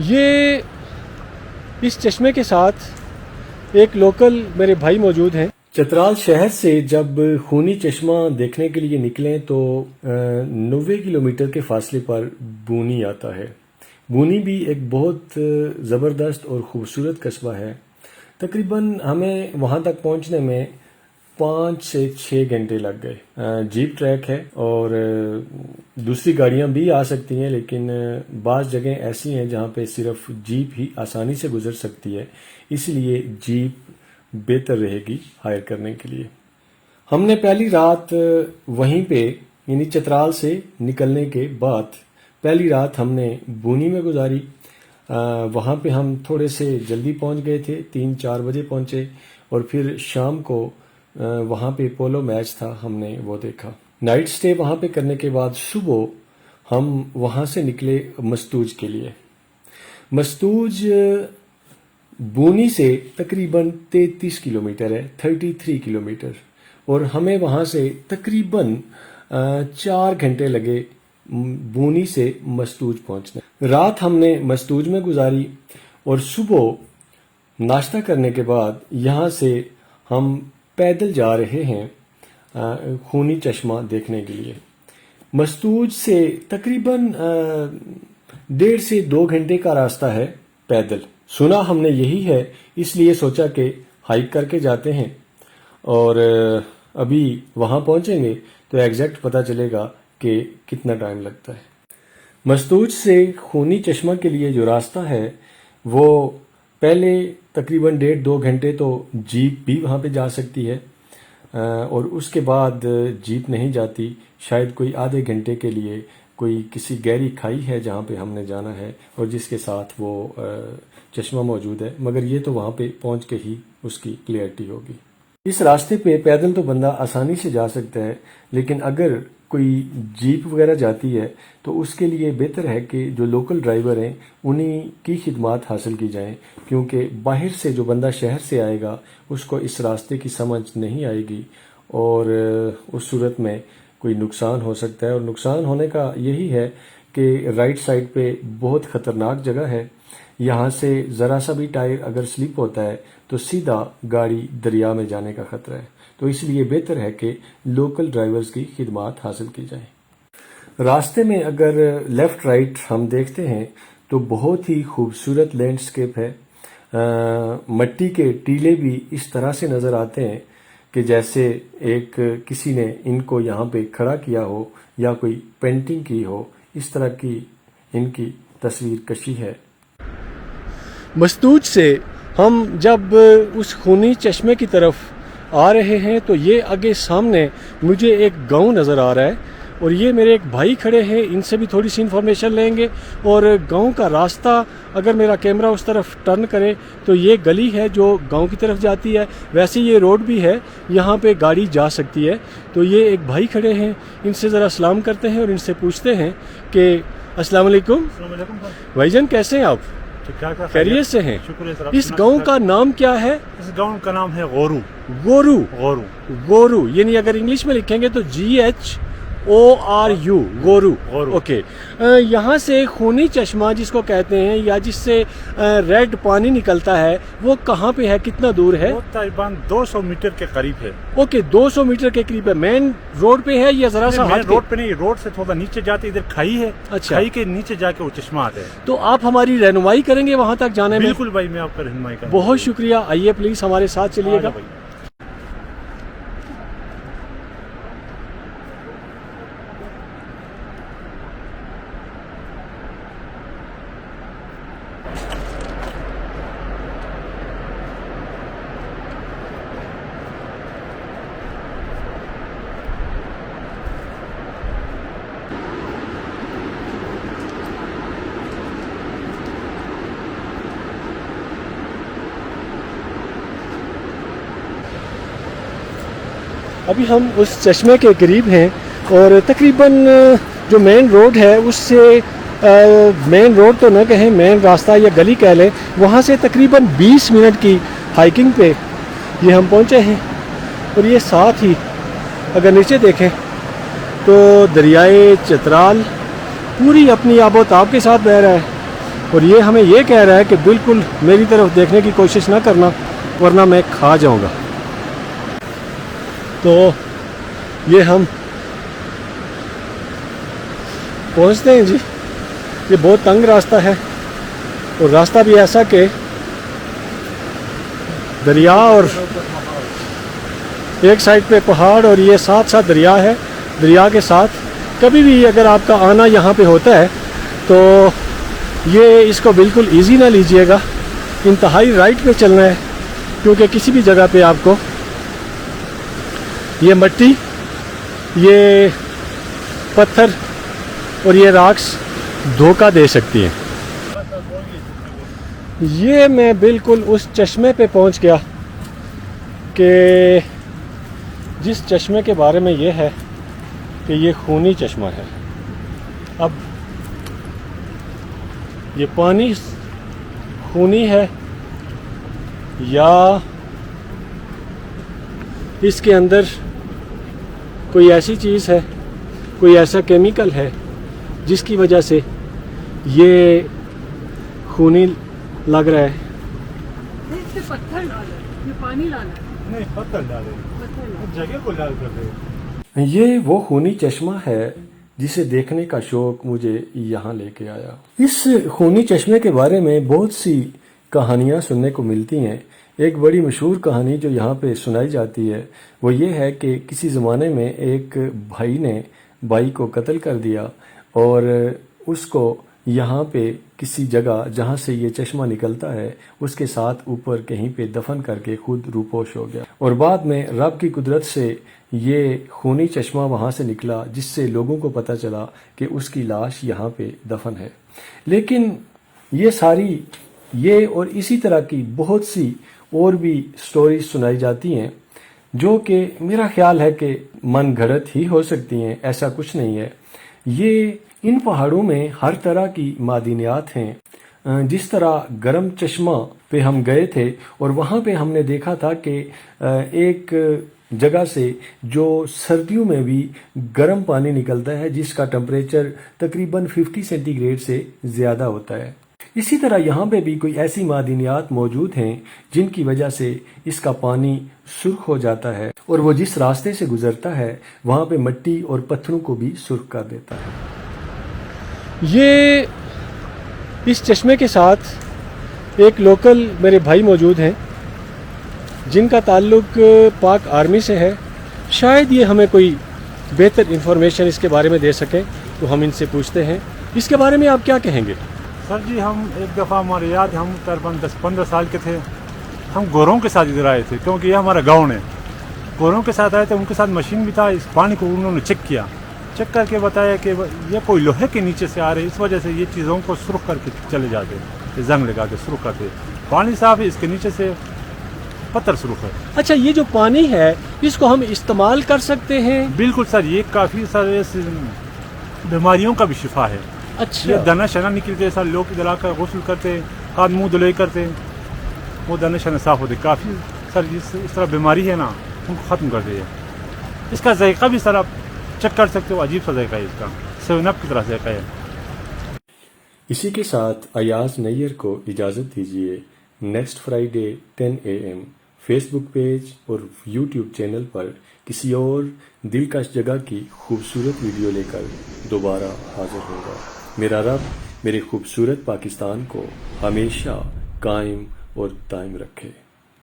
یہ اس چشمے کے ساتھ ایک لوکل میرے بھائی موجود ہیں۔ چترال شہر سے جب خونی چشمہ دیکھنے کے لیے نکلیں تو 90 کلومیٹر کے فاصلے پر بونی آتا ہے۔ بونی بھی ایک بہت زبردست اور خوبصورت قصبہ ہے۔ تقریباً ہمیں وہاں تک پہنچنے میں 5 سے 6 گھنٹے لگ گئے۔ جیپ ٹریک ہے اور دوسری گاڑیاں بھی آ سکتی ہیں، لیکن بعض جگہیں ایسی ہیں جہاں پہ صرف جیپ ہی آسانی سے گزر سکتی ہے، اس لیے جیپ بہتر رہے گی ہائر کرنے کے لیے۔ ہم نے پہلی رات وہیں پہ یعنی چترال سے نکلنے کے بعد پہلی رات ہم نے بونی میں گزاری۔ وہاں پہ ہم تھوڑے سے جلدی پہنچ گئے تھے، 3-4 بجے پہنچے، اور پھر شام کو وہاں پہ پولو میچ تھا، ہم نے وہ دیکھا۔ نائٹ سٹے وہاں پہ کرنے کے بعد صبح ہم وہاں سے نکلے مستوج کے لیے۔ مستوج بونی سے تقریباً 33 کلومیٹر ہے، 33 کلومیٹر، اور ہمیں وہاں سے تقریباً 4 گھنٹے لگے بونی سے مستوج پہنچنے۔ رات ہم نے مستوج میں گزاری اور صبح ناشتہ کرنے کے بعد یہاں سے ہم پیدل جا رہے ہیں خونی چشمہ دیکھنے کے لیے۔ مستوج سے تقریباً 1.5 سے 2 گھنٹے کا راستہ ہے پیدل۔ سنا ہم نے یہی ہے، اس لیے سوچا کہ ہائیک کر کے جاتے ہیں، اور ابھی وہاں پہنچیں گے تو ایگزیکٹ پتہ چلے گا کہ کتنا ٹائم لگتا ہے۔ مستوج سے خونی چشمہ کے لیے جو راستہ ہے وہ پہلے تقریباً 1.5-2 گھنٹے تو جیپ بھی وہاں پہ جا سکتی ہے، اور اس کے بعد جیپ نہیں جاتی، شاید کوئی آدھے گھنٹے کے لیے کوئی کسی گہری کھائی ہے جہاں پہ ہم نے جانا ہے اور جس کے ساتھ وہ چشمہ موجود ہے، مگر یہ تو وہاں پہ پہنچ کے ہی اس کی کلیئرٹی ہوگی۔ اس راستے پہ پیدل تو بندہ آسانی سے جا سکتا ہے، لیکن اگر کوئی جیپ وغیرہ جاتی ہے تو اس کے لیے بہتر ہے کہ جو لوکل ڈرائیور ہیں انہی کی خدمات حاصل کی جائیں، کیونکہ باہر سے جو بندہ شہر سے آئے گا اس کو اس راستے کی سمجھ نہیں آئے گی، اور اس صورت میں کوئی نقصان ہو سکتا ہے۔ اور نقصان ہونے کا یہی ہے کہ رائٹ سائڈ پہ بہت خطرناک جگہ ہے، یہاں سے ذرا سا بھی ٹائر اگر سلپ ہوتا ہے تو سیدھا گاڑی دریا میں جانے کا خطرہ ہے، تو اس لیے بہتر ہے کہ لوکل ڈرائیورز کی خدمات حاصل کی جائیں۔ راستے میں اگر لیفٹ رائٹ ہم دیکھتے ہیں تو بہت ہی خوبصورت لینڈسکیپ ہے۔ مٹی کے ٹیلے بھی اس طرح سے نظر آتے ہیں کہ جیسے ایک کسی نے ان کو یہاں پہ کھڑا کیا ہو یا کوئی پینٹنگ کی ہو، اس طرح کی ان کی تصویر کشی ہے۔ مستوج سے ہم جب اس خونی چشمے کی طرف آ رہے ہیں تو یہ آگے سامنے مجھے ایک گاؤں نظر آ رہا ہے، اور یہ میرے ایک بھائی کھڑے ہیں، ان سے بھی تھوڑی سی انفارمیشن لیں گے۔ اور گاؤں کا راستہ اگر میرا کیمرہ اس طرف ٹرن کرے تو یہ گلی ہے جو گاؤں کی طرف جاتی ہے، ویسے یہ روڈ بھی ہے، یہاں پہ گاڑی جا سکتی ہے۔ تو یہ ایک بھائی کھڑے ہیں، ان سے ذرا سلام کرتے ہیں اور ان سے پوچھتے ہیں کہ السلام علیکم بھائی جان، کیسے ہیں آپ؟ خیریت سے ہیں؟ اس گاؤں کا نام کیا ہے؟ اس گاؤں کا نام ہے غورو۔ گورو؟ غورو گورو یعنی اگر انگلش میں لکھیں گے تو GHORU، گورو۔ اوکے، یہاں سے خونی چشمہ جس کو کہتے ہیں یا جس سے ریڈ پانی نکلتا ہے وہ کہاں پہ ہے، کتنا دور ہے؟ وہ تقریباً 200 میٹر کے قریب ہے۔ اوکے، 200 میٹر کے قریب ہے۔ مین روڈ پہ ہے یا ذرا سا مین روڈ پہ نہیں، روڈ سے تھوڑا نیچے جاتے ادھر کھائی ہے، اچھا، کھائی کے نیچے جا کے وہ چشمہ آتا ہے۔ تو آپ ہماری رہنمائی کریں گے وہاں تک جانے میں؟ بالکل بھائی، میں آپ کا رہنمائی کروں گا۔ بہت شکریہ، آئیے پلیز ہمارے ساتھ چلیے گا۔ ابھی ہم اس چشمے کے قریب ہیں، اور تقریباً جو مین روڈ ہے اس سے مین روڈ تو نہ کہیں، مین راستہ یا گلی کہہ لیں، وہاں سے تقریباً 20 منٹ کی ہائیکنگ پہ یہ ہم پہنچے ہیں۔ اور یہ ساتھ ہی اگر نیچے دیکھیں تو دریائے چترال پوری اپنی آب و تاب کے ساتھ بہہ رہا ہے، اور یہ ہمیں یہ کہہ رہا ہے کہ بالکل میری طرف دیکھنے کی کوشش نہ کرنا ورنہ میں کھا جاؤں گا. تو یہ ہم پہنچتے ہیں جی. یہ بہت تنگ راستہ ہے اور راستہ بھی ایسا کہ دریا اور ایک سائڈ پہ پہاڑ اور یہ ساتھ ساتھ دریا ہے. دریا کے ساتھ کبھی بھی اگر آپ کا آنا یہاں پہ ہوتا ہے تو یہ اس کو بالکل ایزی نہ لیجئے گا. انتہائی رائٹ پہ چلنا ہے کیونکہ کسی بھی جگہ پہ آپ کو یہ مٹی، یہ پتھر اور یہ راکس دھوکہ دے سکتی ہیں. یہ میں بالکل اس چشمے پہ پہنچ گیا کہ جس چشمے کے بارے میں یہ ہے کہ یہ خونی چشمہ ہے. اب یہ پانی خونی ہے یا اس کے اندر کوئی ایسی چیز ہے، کوئی ایسا کیمیکل ہے جس کی وجہ سے یہ خونی لگ رہا ہے. اس سے پتھر ڈالا ہے، یہ پانی لانا ہے. نہیں، پتھر ڈالے، جگہ کو لال کر دے. یہ وہ خونی چشمہ ہے جسے دیکھنے کا شوق مجھے یہاں لے کے آیا. اس خونی چشمے کے بارے میں بہت سی کہانیاں سننے کو ملتی ہیں. ایک بڑی مشہور کہانی جو یہاں پہ سنائی جاتی ہے وہ یہ ہے کہ کسی زمانے میں ایک بھائی نے بھائی کو قتل کر دیا اور اس کو یہاں پہ کسی جگہ جہاں سے یہ چشمہ نکلتا ہے اس کے ساتھ اوپر کہیں پہ دفن کر کے خود روپوش ہو گیا. اور بعد میں رب کی قدرت سے یہ خونی چشمہ وہاں سے نکلا جس سے لوگوں کو پتہ چلا کہ اس کی لاش یہاں پہ دفن ہے. لیکن یہ اور اسی طرح کی بہت سی اور بھی سٹوریز سنائی جاتی ہیں جو کہ میرا خیال ہے کہ من گھڑت ہی ہو سکتی ہیں. ایسا کچھ نہیں ہے. یہ ان پہاڑوں میں ہر طرح کی معدنیات ہیں. جس طرح گرم چشمہ پہ ہم گئے تھے اور وہاں پہ ہم نے دیکھا تھا کہ ایک جگہ سے جو سردیوں میں بھی گرم پانی نکلتا ہے جس کا ٹمپریچر تقریباً 50 سینٹی گریڈ سے زیادہ ہوتا ہے. اسی طرح یہاں پہ بھی کوئی ایسی معدنیات موجود ہیں جن کی وجہ سے اس کا پانی سرخ ہو جاتا ہے اور وہ جس راستے سے گزرتا ہے وہاں پہ مٹی اور پتھروں کو بھی سرخ کر دیتا ہے. یہ اس چشمے کے ساتھ ایک لوکل میرے بھائی موجود ہیں جن کا تعلق پاک آرمی سے ہے. شاید یہ ہمیں کوئی بہتر انفارمیشن اس کے بارے میں دے سکیں تو ہم ان سے پوچھتے ہیں. اس کے بارے میں آپ کیا کہیں گے؟ سر جی، ہم ایک دفعہ ہمارے یاد ہم تقریباً 10-15 سال کے تھے. ہم گوروں کے ساتھ ادھر آئے تھے کیونکہ یہ ہمارا گاؤں ہے. گوروں کے ساتھ آئے تھے، ان کے ساتھ مشین بھی تھا. اس پانی کو انہوں نے چیک کیا، چیک کر کے بتایا کہ یہ کوئی لوہے کے نیچے سے آ رہے، اس وجہ سے یہ چیزوں کو سرخ کر کے چلے جاتے، یہ زنگ لگا کے سرخ کرتے. پانی صاف ہے، اس کے نیچے سے پتھر سرخ ہے. اچھا، یہ جو پانی ہے اس کو ہم استعمال کر سکتے ہیں؟ بالکل سر، یہ کافی سارے بیماریوں کا بھی شفا ہے. اچھا، یہ دانا شنا نکلتے سر، لوگ ادھر آ کر غسل کرتے، ہاتھ منہ دھلے کرتے، وہ دانا شنا صاف ہوتے. کافی سر اس طرح بیماری ہے نا، ان کو ختم کر دے. اس کا ذائقہ بھی سر آپ چیک کر سکتے ہو، عجیب سا ذائقہ ہے اس کا، 7 اپ کی طرح ذائقہ ہے. اسی کے ساتھ ایاز نیئر کو اجازت دیجیے. Next Friday 10 AM Facebook page اور یوٹیوب چینل پر کسی اور دلکش جگہ کی خوبصورت ویڈیو لے کر دوبارہ حاضر ہوگا. میرا رب میرے خوبصورت پاکستان کو ہمیشہ قائم اور دائم رکھے.